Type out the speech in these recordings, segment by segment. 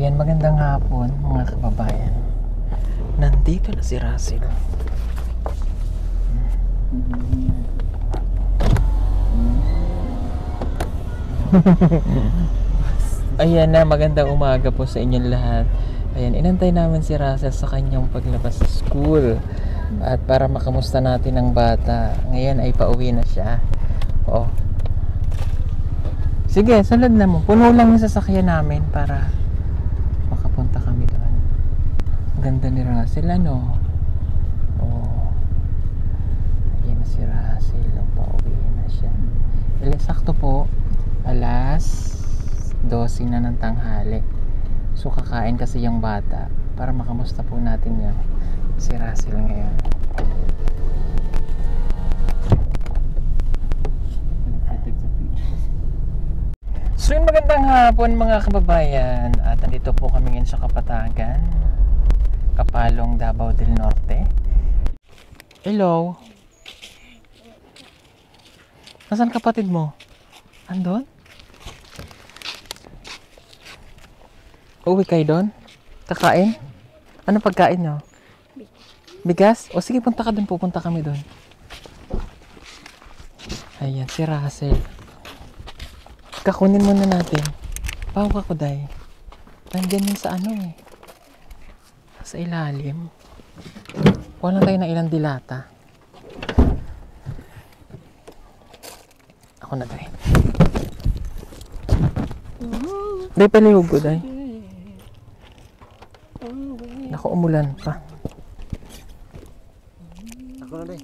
Ayan, magandang hapon mga kababayan. Nandito na si Russell. Ayan na, magandang umaga po sa inyong lahat. Ayan, inantay namin si Russell sa kanyang paglabas sa school. At para makamusta natin ang bata. Ngayon ay pauwi na siya. Oh. Sige, sunod na mo. Puno lang yung sasakyan namin para makapunta kami doon. Ganda ni Russell, ano? Oh. Ayan na si Russell. Pauwi na siya. Sakto po. Alas 12 na ng tanghali. So kakain kasi yung bata para makamusta po natin yung si Russell ngayon. So yung magandang hapon mga kababayan. At nandito po kami ngayon sa Kapatagan, Kapalong, Davao del Norte. Hello. Nasaan kapatid mo? Andon? Uwi kayo doon? Kakain? Ano pagkain nyo? Bigas? O sige, punta ka doon. Pupunta kami doon. Ayan, si Russell. Kakunin muna natin. Pawak ako, day. Nandyan yun sa ano eh. Sa ilalim. Kuha lang tayo ng ilang dilata. Ako na, day. Day, palihog ko, day. Naku, umulan pa. Ako na, day.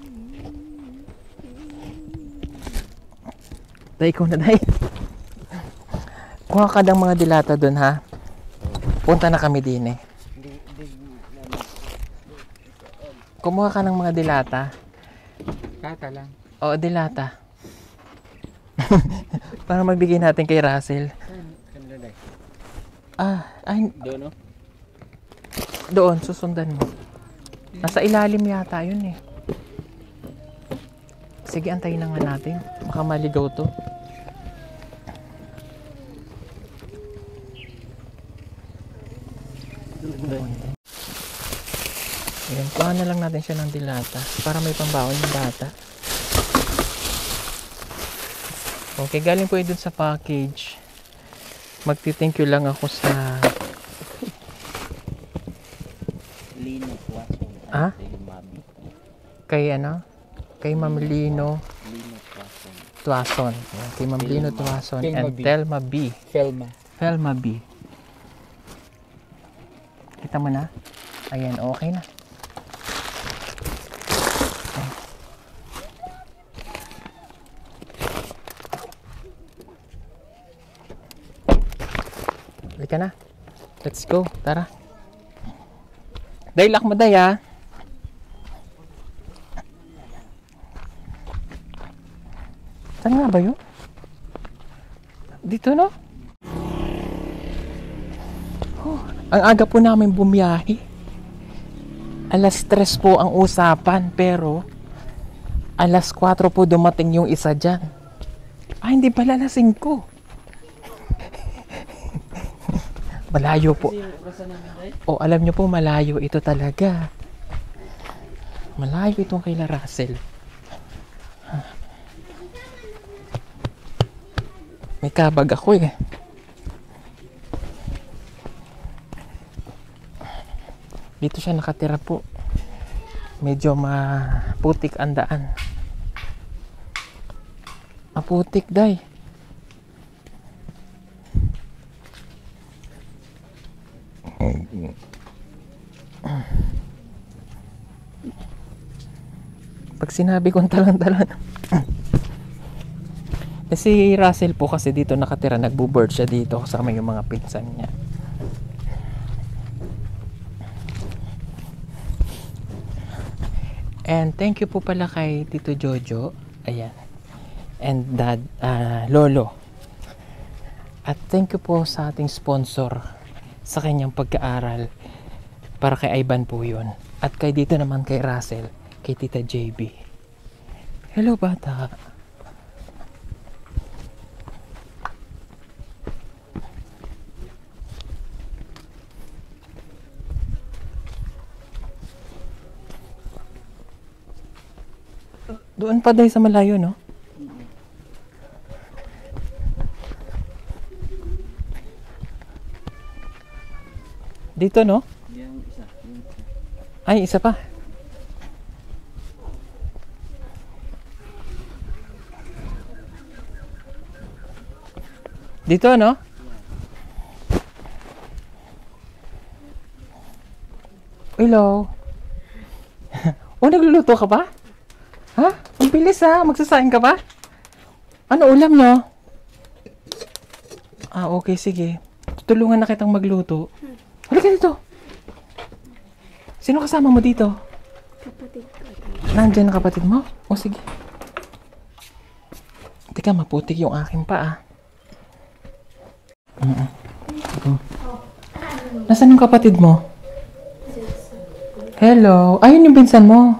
Day, ikaw na, day. Kuha ka ng mga dilata doon, ha? Punta na kami din eh. Kumuha ka ng mga dilata. Kaka lang. Oo, dilata. Para magbigay natin kay Russell. Kanila, day. Ay, Doon, no? doon, susundan mo. Nasa ilalim yata yun eh. Sige, antayin na nga natin. Baka maligaw to. Ayan, kuha na lang natin siya ng dilata para may pambaon yung bata. Okay, galing po yun dun sa package. Magti-thank you lang ako sa... Lino, Tuason. Ah? Kay ano? Kay Ma'am Lino Lino, Tuason. Tuason. Ayan, kay Ma'am Lino Tuason Telma and B. Telma B. Telma B. Kita mo na? Ayan, okay na. Halika na. Let's go. Tara. Day, lock mo, day, ha? Saan nga ba yun? Dito, no? Oh, ang aga po namin bumiyahe. Alas 3 po ang usapan, pero alas 4 po dumating yung isa dyan. Hindi pala, alas 5. Malayo po. O, alam nyo po, malayo ito talaga. Malayo itong kay Russell. May kabag ako eh. Dito siya nakatira po. Medyo maputik ang daan. Maputik, day. Pag sinabi kong talan-talan si Russell po kasi dito nakatira, nagbo-board siya dito kasama yung mga pinsan niya. And thank you po pala kay Tito Jojo, ayan, and Dad, Lolo. At thank you po sa ating sponsor sa kanyang pagkaaral, para kay Ivan po yun. At kay dito naman kay Russell, kay Tita JB. Hello, bata. Doon pa dahil sa malayo, no? Dito, no? Yung isa. Yung isa. Ay, isa pa. Dito, no? Hello. Oh, nagluluto ka pa? Ha? Ang bilis ha. Magsasaing ka pa? Ano ulam nyo? Ah, okay. Sige. Tulungan na kitang magluto. Halika dito. Sino kasama mo dito? Kapatid ko. Nandiyan ang kapatid mo? O sige. Teka, maputik yung akin pa ah. Nasaan yung kapatid mo? Hello. Ayun yung pinsan mo.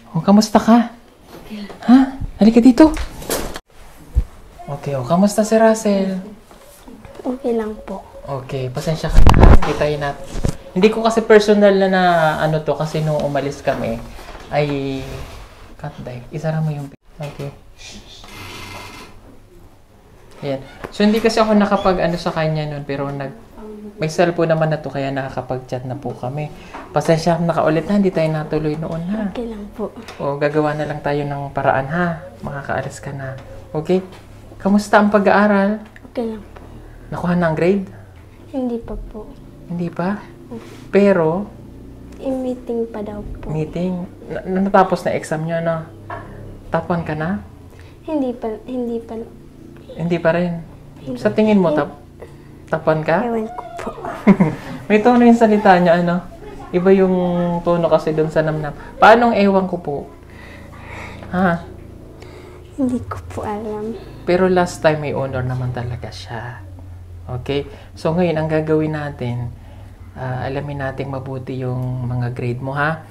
O, kamusta ka? Ha? Halika dito. Okay, o. Kamusta si Russell? Okay lang po. Okay, pasensya ka na. Kitayin natin. Hindi ko kasi personal na ano to kasi nung umalis kami ay cut dive. Isara mo yung okay. Yan. So hindi kasi ako nakapag ano sa kanya noon pero may cellphone naman na to kaya nakakapag-chat na po kami. Pasensya nakaulit na, hindi tayo natuloy noon ha. Okay lang po. O gagawa na lang tayo ng paraan ha. Makakaalis ka na. Okay? Kamusta ang pag-aaral? Okay lang po. Nakuha na ang grade? Hindi pa po. Hindi pa? Pero, I-meeting pa daw po. meeting, natapos na exam nyo, no? Tapuan ka na? Hindi pa. Hindi pa rin. Sa tingin mo, tapuan ka? Ewan ko po. May tono yung salita niya, ano? Iba yung tono kasi doon sa namnam. Paanong ewan ko po? Ha? Hindi ko po alam. Pero last time may honor naman talaga siya. Okay? So ngayon, ang gagawin natin, alamin natin mabuti yung mga grade mo, ha?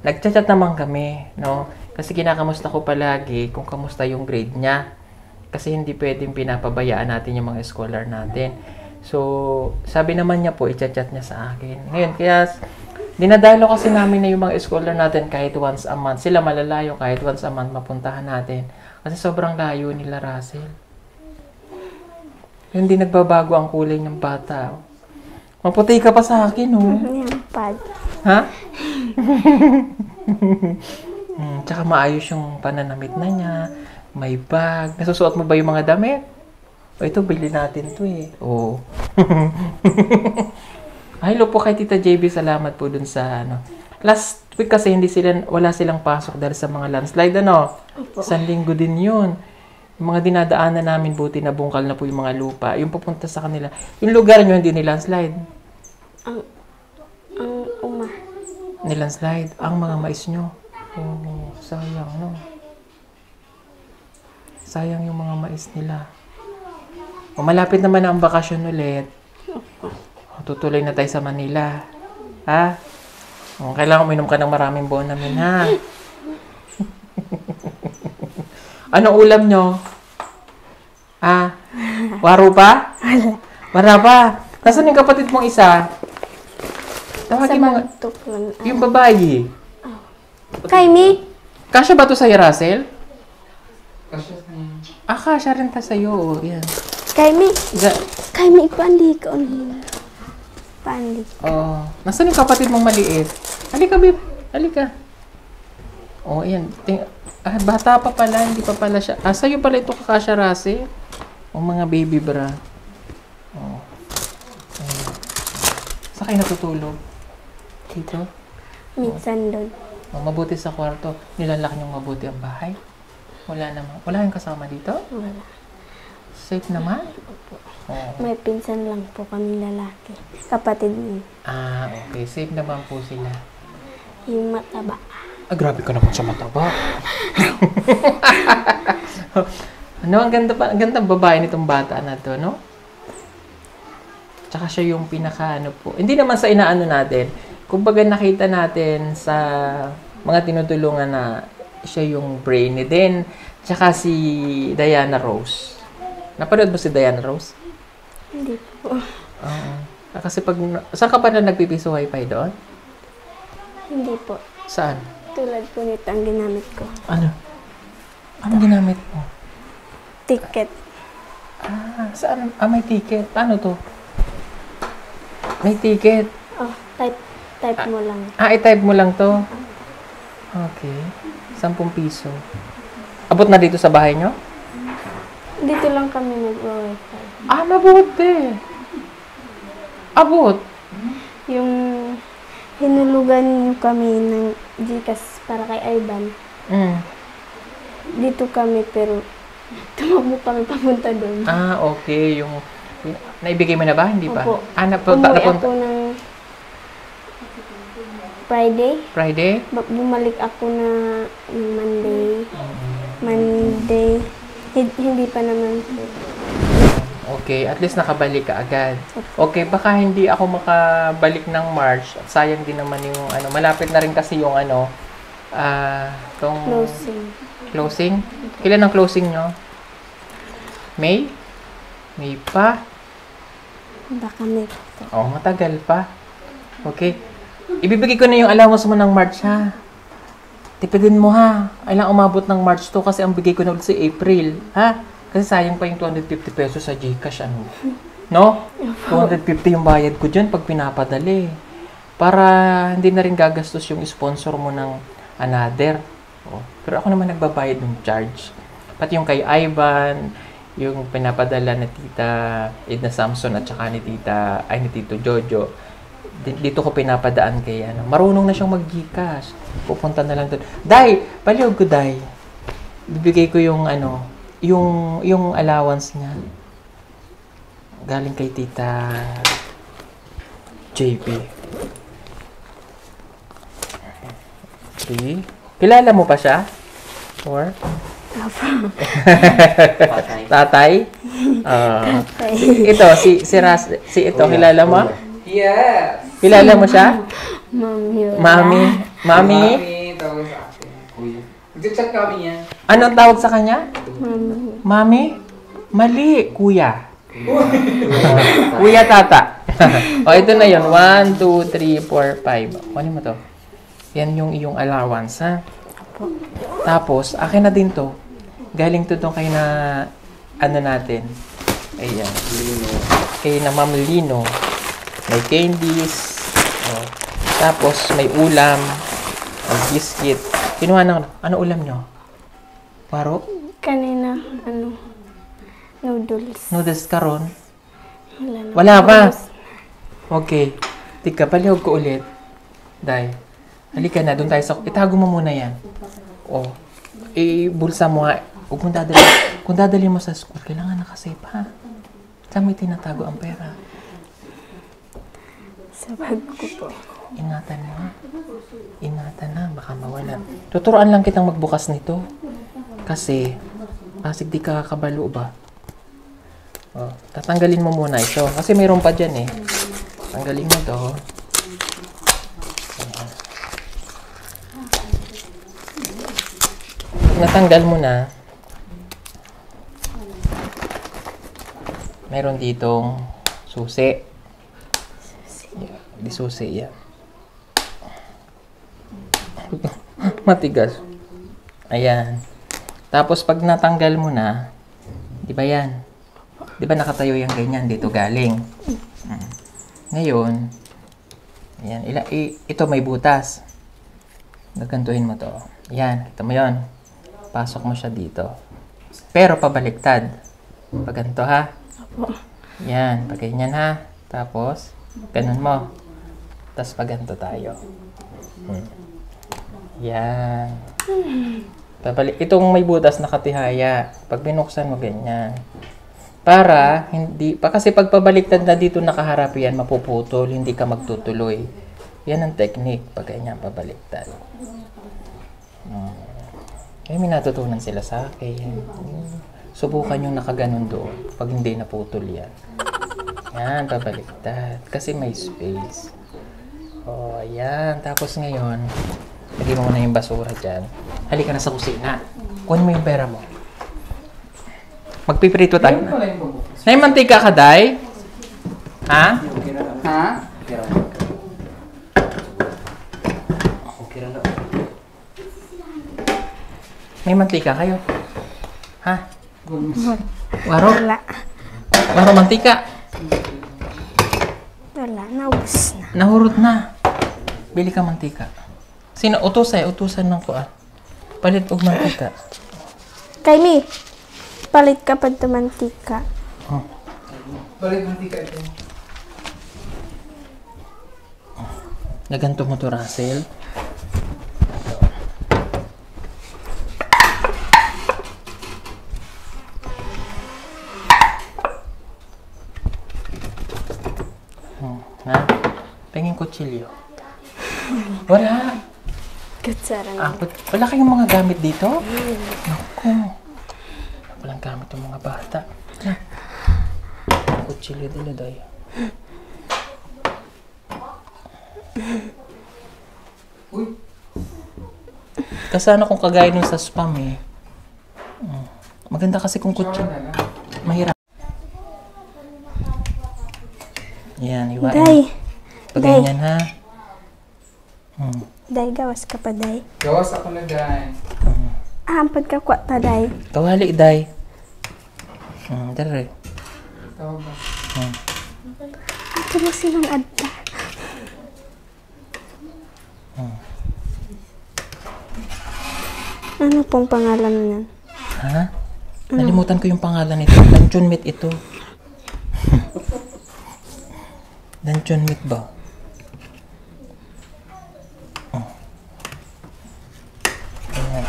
Nagchat-chat naman kami, no? Kasi kinakamusta ko palagi kung kamusta yung grade niya. Kasi hindi pwedeng pinapabayaan natin yung mga scholar natin. So, sabi naman niya po, i-chat niya sa akin. Ngayon, kaya dinadalo kasi namin na yung mga scholar natin kahit once a month. Sila malalayo kahit once a month mapuntahan natin. Kasi sobrang layo nila, Russell. Hindi nagbabago ang kulay ng bata. Maputi ka pa sa akin, oh. Yan, pad. Ha? Tsaka maayos yung pananamit na niya. May bag. Nasusuot mo ba yung mga damit? O ito, bili natin to eh. Oo. Hello po kay Tita JB. Salamat po dun sa ano. Last week kasi wala silang pasok dahil sa mga landslide, ano? Opo. Isang linggo din yun. Yung mga dinadaanan namin, buti na bungkal na po yung mga lupa. Yung pupunta sa kanila. Yung lugar nyo, hindi nilandslide. Ang uma. Nilandslide. Ang mga mais nyo. Oh, sayang, no? Sayang yung mga mais nila. O, malapit naman na ang bakasyon ulit. O, tutuloy na tayo sa Manila. Ha? O, kailangan uminom ka ng maraming buon namin, ha? Anong ulam nyo? Ah? Waro pa? Wala pa. Nasaan yung kapatid mong isa? Tawagin mo nga. Yung babae. Kaimi? Kasya ba to sa'yo, Russell? Kasi Kasya rin ta sa'yo. Oh. Yan. Kaimi? Kaimi, ipandi ka. Pandi. Oh. Nasaan yung kapatid mong maliit? Halika, babe. Halika. Oh, yan. Bata pa pala. Hindi pa pala siya. Sa'yo pala ito kakasya, Russell. O mga baby bra. Oh. Saan kayo natutulog? Dito? Minsan doon. Oh, mabuti sa kwarto. Nilalak niyong mabuti ang bahay? Wala naman. Wala kang kasama dito? Wala. Safe naman? Oh. May pinsan lang po kami lalaki. Kapatid niya. Okay. Safe naman po sila. Yung mataba. Grabe ka naman sa mataba. Ano, ang ganda babae nitong bata na to, no? Tsaka siya yung pinaka, po. Hindi naman sa inaano natin. Kumbaga nakita natin sa mga tinutulungan na siya yung brainy din. Tsaka si Diana Rose. Napanood mo si Diana Rose? Hindi po. Oo. Kasi saan ka pa na nagpipiso wifi doon? Hindi po. Saan? Tulad po nito ang ginamit ko. Ano? Ano ginamit mo? Ticket. Saan? May ticket. Paano to? May ticket. Oh, type mo lang. I-type mo lang to. Okay. 10 piso. Abot na dito sa bahay nyo? Dito lang kami nag-wifi. Mabuti. Abot. Yung hinulugan niyo kami ng Gcash para kay Ivan. Dito kami pero tumakbo kami papunta doon. Okay. Yung naibigay mo na ba? Hindi pa? Opo. Napunta. Umuwi ako ng Friday. Bumalik ako na Monday. Hindi pa naman po. Okay, at least nakabalik ka agad. Okay, baka hindi ako makabalik ng March. Sayang din naman yung malapit na rin kasi yung tong Closing. closing. Kailan ang closing nyo? May? May pa? Baka may Matagal pa. Okay. Ibibigay ko na yung allowance mo ng March, ha? Tipidin mo, ha? Kailangan umabot ng March to kasi ang bigay ko na ulit sa April, ha? Kasi sayang pa yung 250 pesos sa Gcash, ano? No? 250 yung bayad ko dyan pag pinapadali. Para hindi na rin gagastos yung sponsor mo ng another. Pero ako naman nagbabayad ng charge. Pati yung kay Ivan, yung pinapadala na Tita Edna Samson at saka ni Tito Jojo. Dito ko pinapadaan kay marunong na siyang mag-Gcash. Pupunta na lang doon. Day, palihog ko, Day. Bibigay ko yung yung allowance niya. Galing kay Tita JP. 3. Kilala mo pa siya? 4. Tatay? Ito, si ito, kilala mo? Yes! Kilala mo siya? Mami. Mami? Mami, tawag sa akin. Kuya. Nag-chat kami yan. Anong tawag sa kanya? Mami. Mami? Mali, kuya. Kuya tata. Ito na yun. 1, 2, 3, 4, 5. Kunin mo to. Yan yung iyong allowance, ha? Tapos, akin na din to. Galing to doon kay na, natin. Ayan. Kay na Ma'am Lino. May candies. Tapos, may ulam. May biscuit. Kinuha ng, ano ulam nyo? Paro? Kanina, noodles. Noodles karon? Wala na. Wala pa? Okay. Tika, palihog ko ulit. Day. Halika na, doon tayo sa... Itago mo muna yan. Bulsa mo nga. Kung dadali mo sa school, kailangan nakasave, ha? Saan may tinatago ang pera? Sa bag ko po. Ingatan mo, ha? Ingatan na, baka mawala. Tuturuan lang kitang magbukas nito. Kasi, di ka kabalo ba? Tatanggalin mo muna ito. Kasi mayroon pa dyan, eh. Tanggalin mo to. Natanggal mo na, meron ditong susi. Di susi yan. Matigas. Ayan. Tapos pag natanggal mo na, di ba yan? Di ba nakatayo yung ganyan? Dito galing. Ngayon, ayan. Ito may butas. Gagantuhin mo to. Ayan. Kita mo yun. Pasok mo siya dito. Pero pabaliktad. Pag ganito, ha? Yan. Pag ganyan, ha? Tapos, ganun mo. Tapos pag ganito tayo. Yan. Itong may butas nakatihaya. Pag binuksan mo, ganyan. Para, kasi pag pabaliktad na dito nakaharap yan, mapuputol, hindi ka magtutuloy. Yan ang technique. Pag ganyan, pabaliktad. May natutunan sila sa akin. Subukan yung nakaganon doon. Pag hindi naputol yan. Yan, pabaliktad. Kasi may space. Ayan. Tapos ngayon, lagay mo na yung basura dyan. Halika na sa kusina. Kunin mo yung pera mo. Magpiprito tayo na. Nay, mantika ka, Day? Ha? Ha? May mantika kayo? Ha? Waro? Wala. Waro mantika? Wala. Naubos na. Nahurot na. Bili ka mantika. Sino? Utusan ng kuan. Palit og mantika. Kay mi, palit ka pa mantika. Oh. Balik mantika ito. Naganto mo to, Russell. Ha? Pengin kutsilyo. Wala. Kutsara na. Wala kayong mga gamit dito? Naku. Walang gamit yung mga bata. Ha? Kutsilyo dila dayo. Uy. Kasana kung kagaya nung sa spam eh. Maganda kasi kung kutsilyo. Mahirap. Yan, iwain. Day. Pag ganyan ha. Day, gawas ka pa, day. Gawas ako na dahil. Ampad ka kwa ta, day. Kawali, day. Dere. Tawag ba? Ito mo silang adta. Ano pong pangalan niyan? Ha? Nalimutan ko yung pangalan nito. Luncheon meat ito. Luncheon meat ba? Ayan.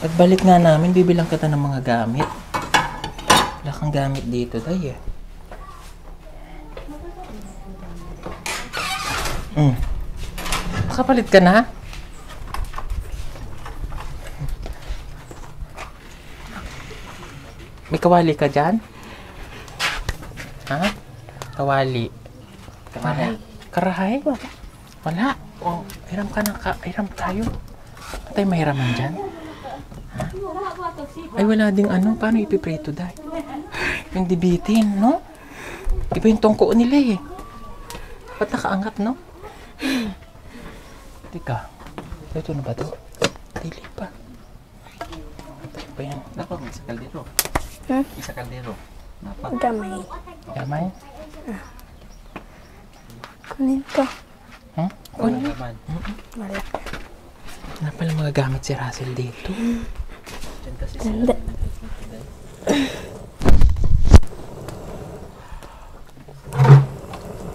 Pagbalik nga namin, bibilang kita ng mga gamit. Wala kang gamit dito, day eh. Nakapalit ka na? May kawali ka dyan? Ha? Kawali. Karahay. Karahay? Wala. Wala. Oh, hiram ka na. Hiram tayo. Ano tayo mahiraman dyan? Ha? Ay, wala ding ano. Paano ipiprito dahil? Yung dibitin, no? Iba yung tungko nila eh. Ba't nakaangat, no? Teka. Ito na ba ito? Dili pa. Ito pa yan. Dapat may isa kaldero. Isa kaldero. Dapat. Gamay. Gamay? Kunin ko. Hmm? Wala naman. Wala. Wala pala mga gamit si Russell dito. Diyan kasi Tanda.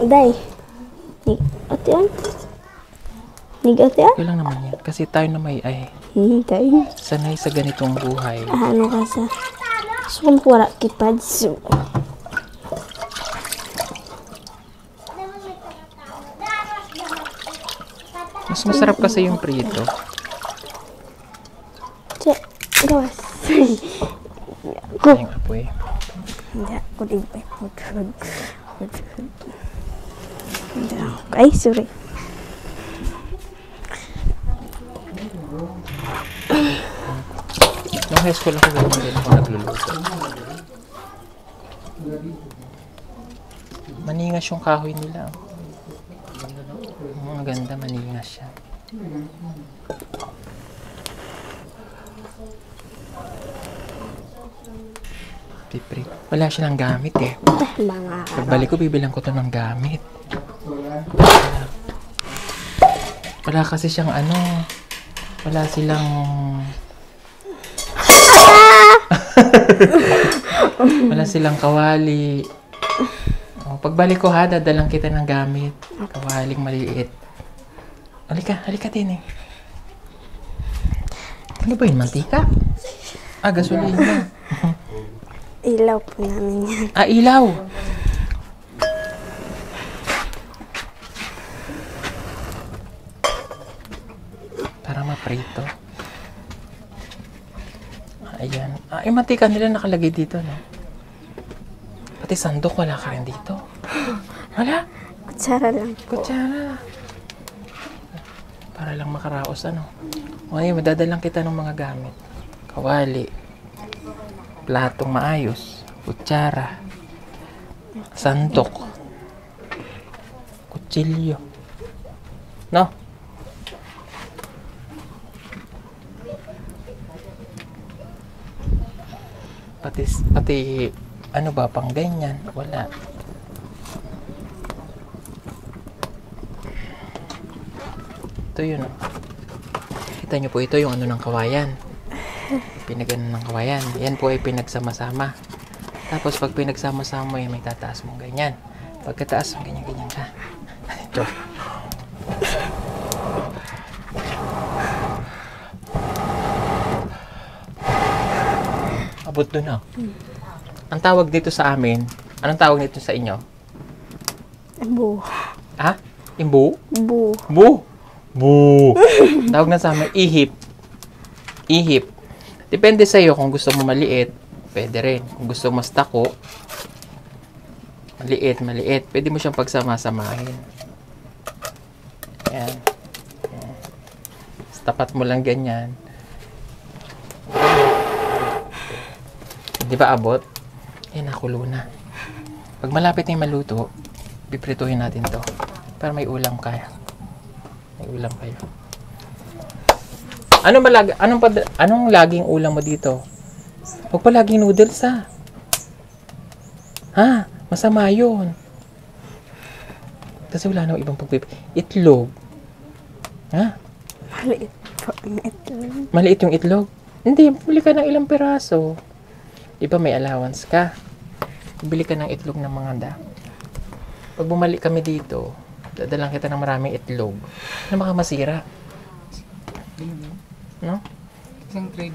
Day. Ate yan? Ate yan? Okay lang naman yan. Kasi tayo na may ay Day. sanay sa ganitong buhay. Ano ka sa... So, kung wala kipad, so... Mas masarap kasi yung prito. Che, gawas. Ko. Yung apoy. Hindi, ako din pa. Hud. Hindi ako. Ay, sorry. Nung high school ako, ganun din ako nagluluto. Maningas yung kahoy nila. Ang ganda, maningas siya. Pipri. Wala siya ng gamit eh. Mga... Pagbalik ko, bibilang ko to ng gamit. Wala kasi siyang ano, wala silang... wala silang kawali. O, pagbalik ko ha, dadalang kita ng gamit. Kawaling maliit. Halika din eh. Ano ba yun, mantika? Ah, gasolina. Ilaw po namin yan. Ah, ilaw! Para maprito. Ayan. Ah, yung mantika nila nakalagay dito, no? Pati sandok, wala ka rin dito. Wala? Kutsara lang. Kutsara. Para lang makaraos, ano? Ngayon, madadalang kita ng mga gamit. Kawali. Platong maayos. Kutsara. Sandok. kutsilyo. No? Pati, ano ba, pang ganyan? Wala. Ito yun, oh. Kita nyo po, ito yung ano ng kawayan. Pinagano ng kawayan. Yan po ay pinagsama-sama. Tapos pag pinagsama-sama yan, may tataas mong ganyan. Pagkataas mong ganyan-ganyan ka. Ito. Abot doon, oh. Ang tawag dito sa amin, anong tawag dito sa inyo? Bu. Ha? Imbu? Bu. Bu! Bu! Tawag na sa amin, ihip. Ihip. Depende sa iyo kung gusto mo maliit, pwede rin. Kung gusto mo mas tako, maliit. Pwede mo siyang pagsama-samahin. Ayan. Tapat mo lang ganyan. Di ba abot? Eh, nakulo na. Pag malapit na yung maluto, piprituhin natin to. Para may ulam kaya. May ulam kayo. Anong laging ulam mo dito? Huwag pa laging noodles, ha? Ha? Masama yun. Kasi wala na ibang pagpipili. Itlog. Ha? Maliit po ang itlog. Maliit yung itlog? Hindi, bili ka ng ilang piraso. Di ba may allowance ka? Bili ka ng itlog ng mga da. Pag bumalik kami dito, dadalang kita ng maraming itlog na baka masira. No? Isang trade.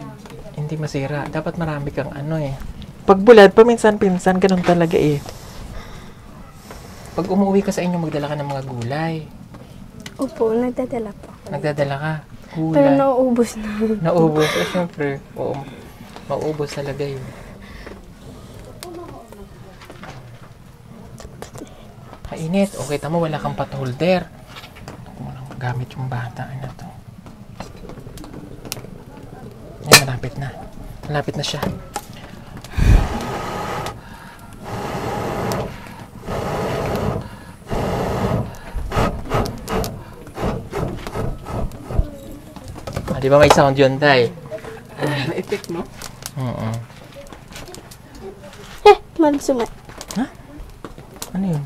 Hindi masira. Dapat marami kang ano eh. Pag bulad, paminsan-pinsan, ganun talaga eh. Pag umuwi ka sa inyo, magdala ka ng mga gulay. Opo, nagdadala po. Nagdadala ka. Gulay. Pero nauubos na. Naubos. Eh, syempre. Oo. Maubos talaga yun. Kainit. O, kita mo, wala kang pot holder. Kung walang gamit yung bata. Ano to? Ay, malapit na. Malapit na siya. Ah, di ba may sound yun, Tay? Na-effect, no? Oo. Magsumay. Ano yun?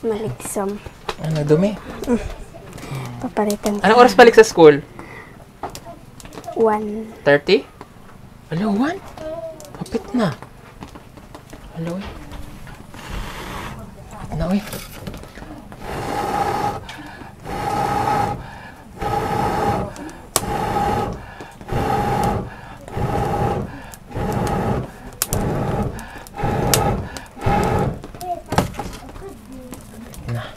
Maliksam. Ano, dumi? Papalitan ko. Anong oras balik sa school? 1. 30? Hello, 1? Kapit na. Hello, eh. Kapit na, eh. Na.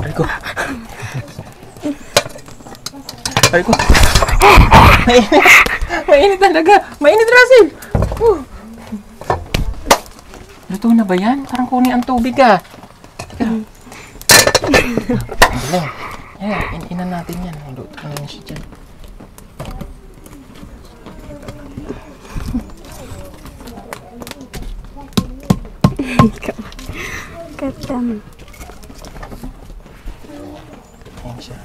Aray ko. Aray ko. Mainit. Mainit talaga. Mainit, Russell. Luto na ba yan? Parang kunin ang tubig, ah. Teka. Ang galing. Ayan, inan natin yan. Luto na yan siya dyan. Katam. Ayan siya.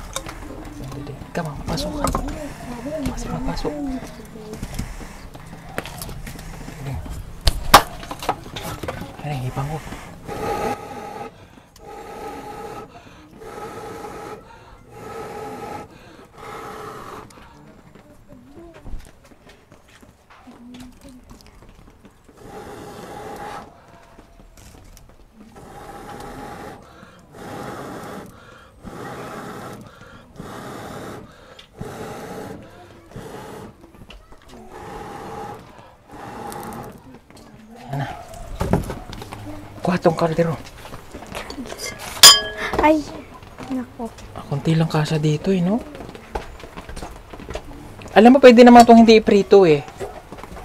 Ikaw, papasok ka. Papasok. Ayan, hipang ko. Ayan na. Kuha tong kaldero. Ay, nako. Kunti lang kasya dito eh, no? Alam mo, pwede naman itong hindi iprito eh.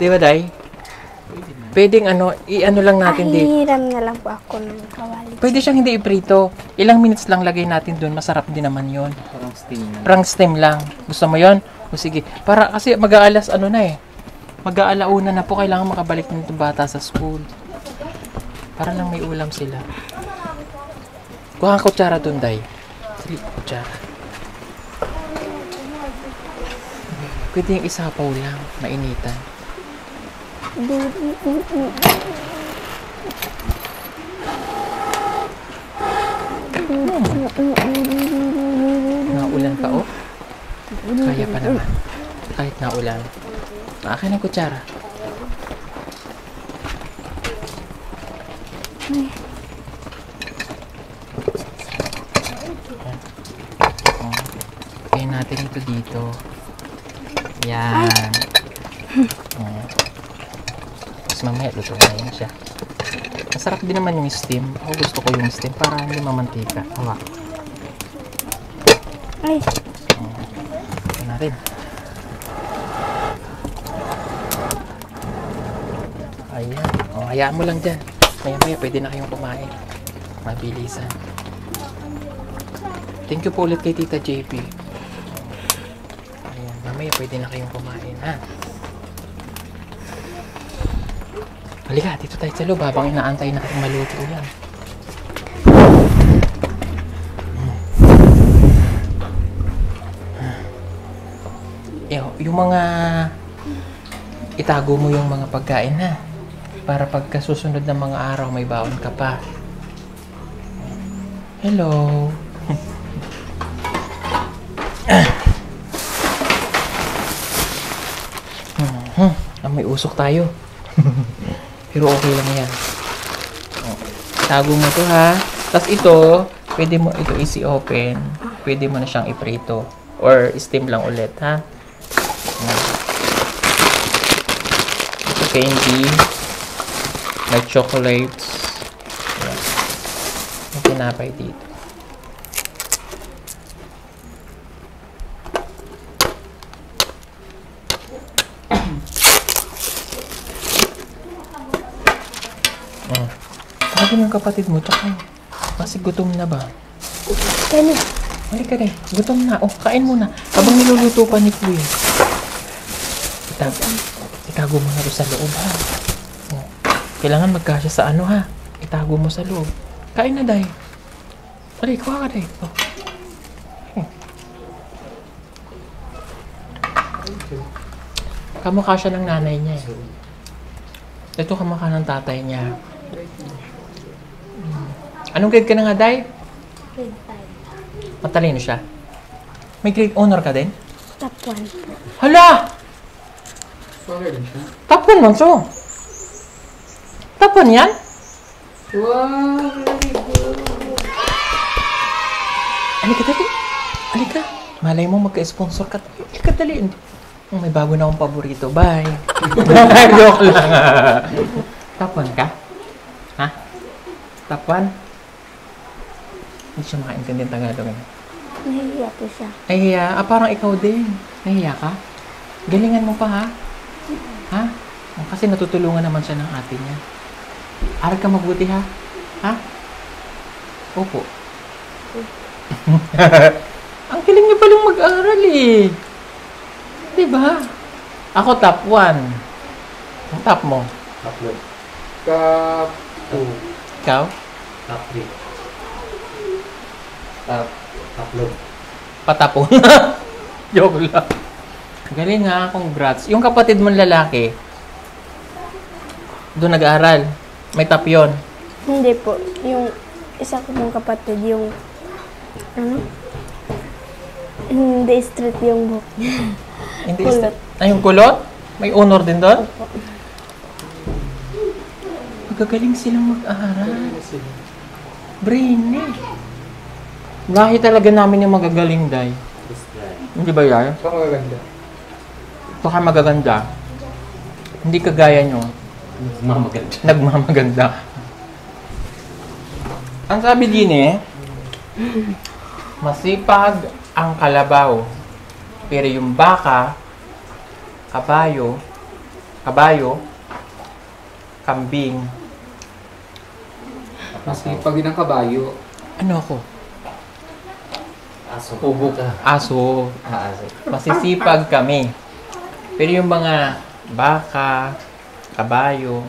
Di ba, Day? Pwedeng ano, i-ano lang natin dito. Hihiram na lang po ako ng kawali. Pwede siyang hindi iprito. Ilang minutes lang lagay natin dun. Masarap din naman yun. Parang steam na. Parang steam lang. Gusto mo yun? O sige. Para kasi mag-aalas ano na eh. Mag-aalauna na po. Kailangan makabalik na itong bata sa school. Para lang may ulam sila. Kuha ka kutsara doon, Day. Dali, kutsara. Pwede yung isapaw lang. Mainitan. Naulan pa, oh. Kaya pa naman. Kahit naulan. Akin ang kutsara. Kaya natin ito dito. Yan. Tapos mamaya luto na yun siya. Masarap din naman yung steam. Ako gusto ko yung steam para hindi mamantika. Hawa. Ay. Ito natin. Ayan. O, hayaan mo lang dyan. Maya-maya pwede na kayong kumain. Mabilisan. Thank you po ulit kay Tita JP. Ayan. Mamaya pwede na kayong kumain, ha? Halika, dito tayo sa loob habang inaantay na kayong maluto yan. Yung mga itago mo yung mga pagkain na para pagka susunod na mga araw may baon ka pa. Hello. May usok tayo. Pero okay lang yan. Itago mo to, ha. Tapos ito, pwede mo ito easy open. Pwede mo na siyang iprito or steam lang ulit, ha. Ito candy. May chocolates. May tinapay dito. Sabi ng kapatid mo, tsaka kasi gutom na ba? Kani. Halika rin, gutom na. Oh, kain muna. Habang niluluto pa ni Kuya. Itago mo na ito sa loob, ha? Oh. Kailangan magkasya sa ano, ha? Itago mo sa loob. Kain na, Day. Alay, kuha ka, Day. Oh. Kamukha siya ng nanay niya, eh. Ito kamukha ng tatay niya. Anong grade ka na nga, Day? Grade Matalino siya. May grade honor ka din? 5. Top 1. Hala! Scholar din siya. Top 1 man, so. Top 1 yan? Wow! Very good! Halika, dali. Halika. Malay mo, magka-sponsor ka. Halika, dali. May bago na akong paborito. Bye. Joke lang. Top 1 ka? Ha? Top 1? Hindi siya makaintindi ang Tagalog. Nahihiya po siya. Nahihiya? Parang ikaw din. Nahihiya ka? Galingan mo pa, ha? Ha? Kasi natutulungan naman siya ng ate niya. Aral ka mabuti, ha? Ha? Opo. Ang galing niya palang mag-aral, eh. Diba? Ako top 1. Ang top mo? Top 1. Top 2. Ikaw? Top 3. Top 2. Patapon. Joke lang. Galing, ha? Congrats. Yung kapatid mong lalaki, doon nag-aaral. May top yun. Hindi po. Yung isa ko pong kapatid, yung ano? Hindi straight yung buhok niya. Hindi Kulot. Yung kulot? May honor din doon? Magagaling silang mag-aaral. Brainy. Lahi talaga namin yung magagaling, Day. Hindi ba yan? Baka maganda. Baka magaganda. Hindi kagaya nyo. Mamaganda. Nagmamaganda. Ang sabi din, masipag ang kalabaw. Pero yung baka, kabayo, kambing. Masipag din ang kabayo. Ano ako? Aso. Ubo ka. Aso. Aso. Masisipag kami. Pero yung mga baka, kabayo.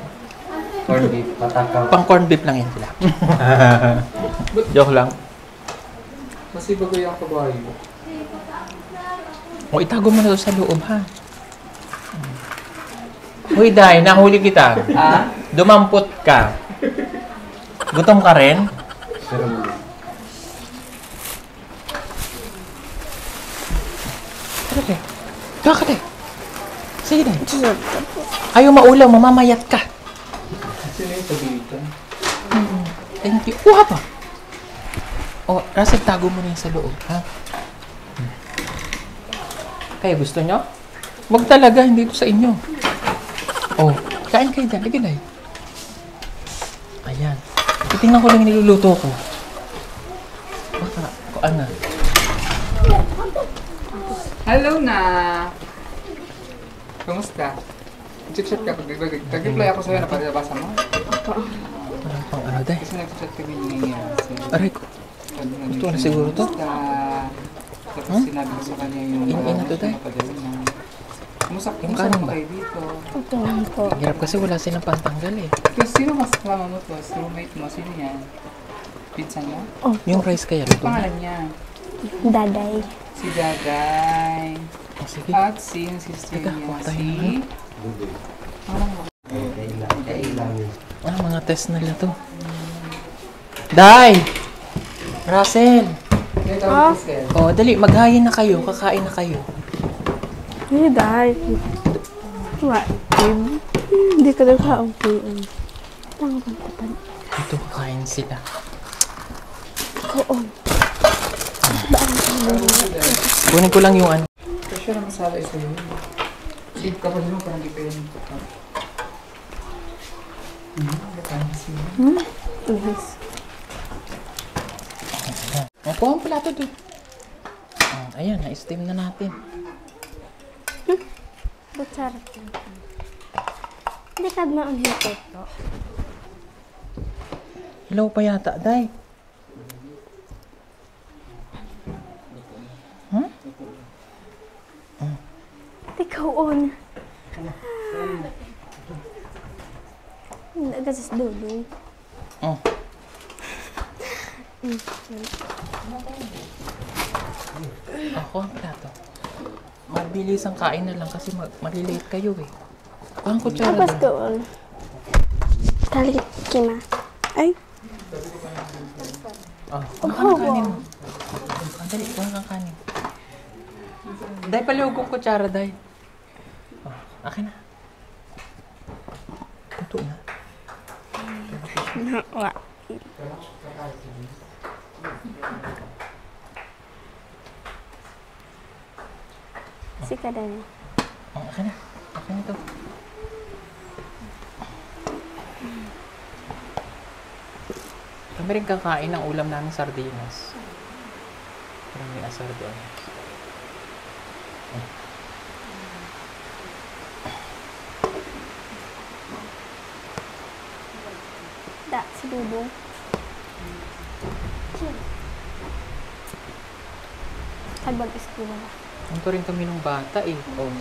Corn beef, matakaw. Pang corn beef lang yan sila. Joke lang. Masibag yung kabayo. O, itago mo na to sa loob, ha? Uy, Day, nahuli kita. Ah? Dumampot ka. Gutom ka rin? Tara, Day. Bakit, Day? Sige, Day. Ayaw maulam, mamamayat ka. Sino yung dito? Thank you. Kuha pa. O, Russell, tago mo na yun sa loob, ha? Kaya gusto nyo? Wag talaga, hindi ito sa inyo. Oh, kain kayo dyan. Lagi, Day. Ayan. Titingnan ko lang yung niluluto ko. Baka, kuan na. Hello na! Kamusta? Chat-chat ka. Tag-reply ako sa'yo na parilabasa mo. Wala pang ano, Day. Kasi nag-chat kami niya. Aray ko. Ito na siguro to? Tapos sinabi ko sa kanya yung Ina to, Day. Kumusta Yung kanin ba? kayo dito? Ito lang po. Ang hirap kasi wala silang pantanggal eh. Kasi sino mas kasama mo to? Roommate mo? Sino yan? Pizza niya? Oh, Yung rice kaya luto na. Pangalan niya? daday. Si Daday. Oh, sige. At si yung sister Teka, niya. kuha tayo Si... ng mga test nila to. Day! Russell! Ah? Oh, dali, maghain na kayo. Kakain na kayo. Daday. What? Hindi ka nagkaampuan. Tanga bang tapan? Ito, kakain sila. Oo. Kunin ko lang yung ano. Kasi na masala isa yun. Sleep ka pa din mo, parang di pa yun. Yes. Oh, kuha ang plato doon. Oh, ayan, na-steam na natin. Kutsara. Hindi ka na ang hipot to. Hilaw pa yata, Day. Hmm? Ikaw on. Nagasis dudong. Oh. Ako ang plato. Mabilis ang kain na lang kasi malilate kayo eh. Kuha ang kutsara Tapos doon. doon. Tali kima. Ay. Oh, kuha ka ng kanin mo. Dali, kuha kang kanin. Day, palihog kong kutsara, Day. Oh, akin na. Tuto na. Wa. Si Kadan. Oh, akin na. Akin na to. Kami rin kakain ng ulam namin sardinas. Parang may asar doon. Da, si Dudong. Tagbag eskwela. Nandito rin kami nung bata eh. Oh.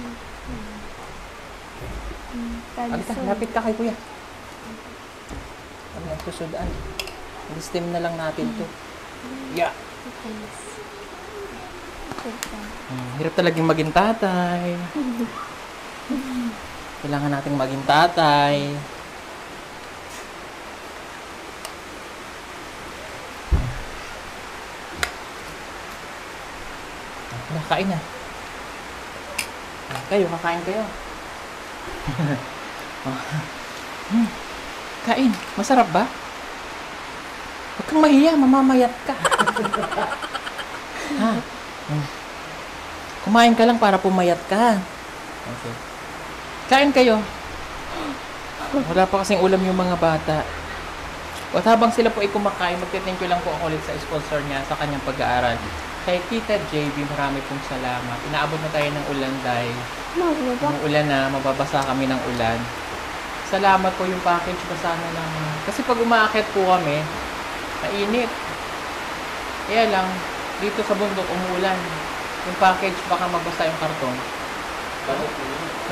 Alita, lapit ka kay kuya. Ano ang susundan? I-steam na lang natin to. Yeah. Hirap talagang maging tatay. Kailangan nating maging tatay. Kain na. Kayo, kakain kayo. Kain. Masarap ba? Huwag kang mahiya, mamamayat ka. Ha? Kumain ka lang para pumayat ka. Okay. Kain kayo. Wala pa kasing ulam yung mga bata. At habang sila po ay kumakain, magte-thank you lang po ako ulit sa sponsor niya sa kanyang pag-aaral. Kay Tita JB, marami pong salamat. Inaabot na tayo ng ulan dahil yung ulan na, mababasa kami ng ulan. Salamat po yung package, basa na naman. Kasi pag umaakit po kami, mainit. Kaya lang, dito sa bundok umuulan. Yung package, baka mabasa yung karton.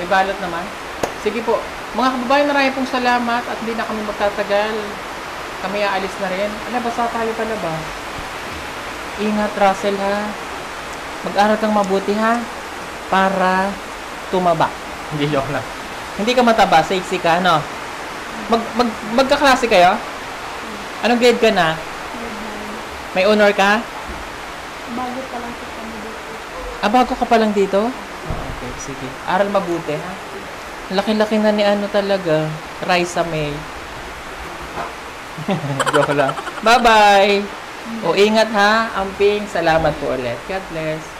May balot naman. Sige po. Mga kababayan, maraming pong salamat at hindi na kami magtatagal. Kami aalis na rin. Ano, basta tayo palabas. Ingat, Russell, ha? Mag-aral kang mabuti, ha? Para tumaba. Hindi, joke lang. Hindi ka mataba, sexy ka, no? Magkaklase kayo? Anong grade ka na? May honor ka? Bago pa lang po kami dito. Ah, bago ka pa lang dito? Okay, sige. Aral mabuti, ha? Laki-laki na ni ano talaga. Raisa May. Joke lang. Bye-bye! O, ingat ha, Amping. Salamat po ulit. God bless.